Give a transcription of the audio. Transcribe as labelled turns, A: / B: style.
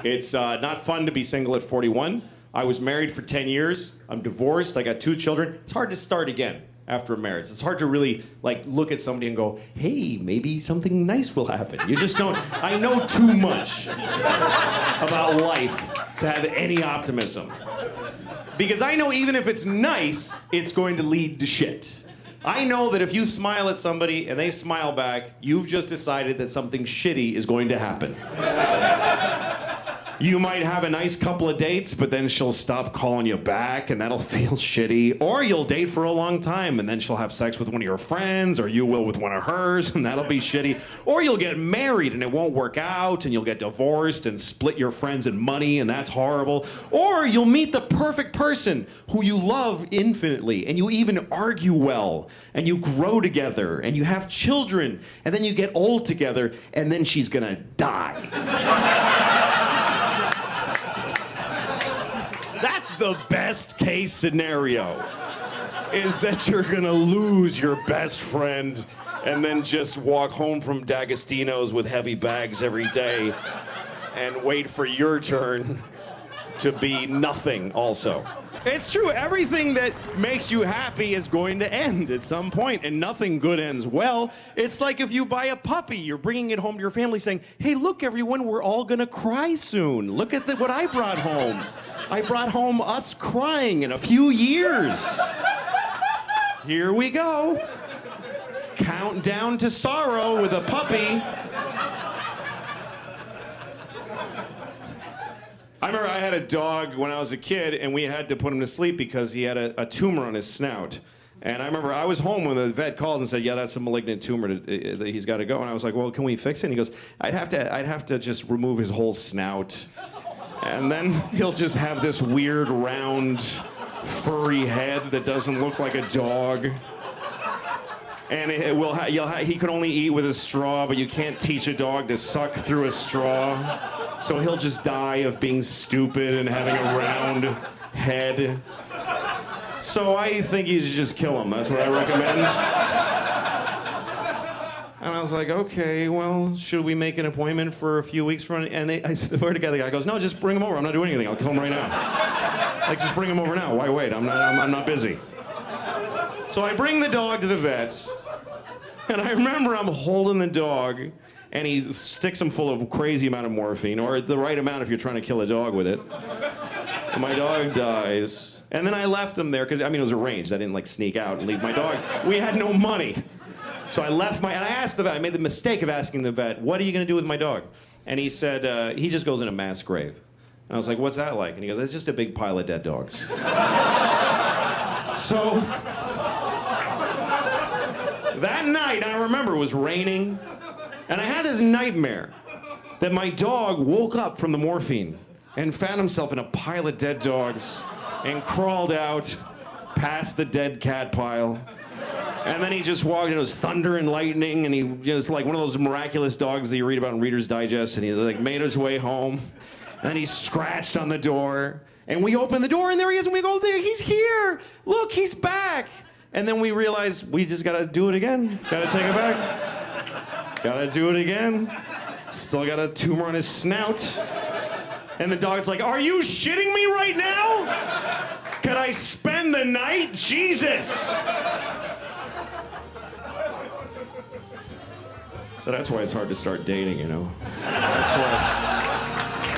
A: It's not fun to be single at 41. I was married for 10 years. I'm divorced. I got 2 children. It's hard to start again after a marriage. It's hard to really look at somebody and go, hey, maybe something nice will happen. You just don't. I know too much about life to have any optimism. Because I know even if it's nice, it's going to lead to shit. I know that if you smile at somebody and they smile back, you've just decided that something shitty is going to happen. You might have a nice couple of dates, but then she'll stop calling you back, and that'll feel shitty. Or you'll date for a long time, and then she'll have sex with one of your friends, or you will with one of hers, and that'll be shitty. Or you'll get married, and it won't work out, and you'll get divorced and split your friends and money, and that's horrible. Or you'll meet the perfect person who you love infinitely, and you even argue well, and you grow together, and you have children, and then you get old together, and then she's gonna die. That's the best case scenario, is that you're gonna lose your best friend and then just walk home from D'Agostino's with heavy bags every day and wait for your turn to be nothing also. It's true, everything that makes you happy is going to end at some point, and nothing good ends well. It's like if you buy a puppy, you're bringing it home to your family saying, hey, look everyone, we're all gonna cry soon. Look at what I brought home. I brought home us crying in a few years. Here we go. Countdown to sorrow with a puppy. I remember I had a dog when I was a kid, and we had to put him to sleep because he had a tumor on his snout. And I remember I was home when the vet called and said, yeah, that's a malignant tumor, that he's got to go. And I was like, well, can we fix it? And he goes, I'd have to just remove his whole snout. And then he'll just have this weird, round, furry head that doesn't look like a dog. And he could only eat with a straw, but you can't teach a dog to suck through a straw. So he'll just die of being stupid and having a round head. So I think you should just kill him. That's what I recommend. And I was like, okay, well, should we make an appointment for a few weeks from now? And I swear to God, the guy goes, no, just bring him over. I'm not doing anything. I'll kill him right now. Like, just bring him over now. Why wait? I'm not busy. So I bring the dog to the vet, and I remember I'm holding the dog, and he sticks him full of a crazy amount of morphine, or the right amount if you're trying to kill a dog with it. And my dog dies. And then I left him there, because, it was arranged. I didn't, sneak out and leave my dog. We had no money. So I left and I asked the vet, I made the mistake of asking the vet, what are you going to do with my dog? And he said, he just goes in a mass grave. And I was like, what's that like? And he goes, it's just a big pile of dead dogs. So that night, I remember it was raining, and I had this nightmare that my dog woke up from the morphine and found himself in a pile of dead dogs and crawled out past the dead cat pile. And then he just walked, and it was thunder and lightning, and he was like one of those miraculous dogs that you read about in Reader's Digest, and he's made his way home. And then he scratched on the door, and we opened the door, and there he is, and we go, there, he's here! Look, he's back! And then we realized we just gotta do it again. Gotta take it back. Gotta do it again. Still got a tumor on his snout. And the dog's like, are you shitting me right now? Can I spend the night? Jesus! So that's why it's hard to start dating, That's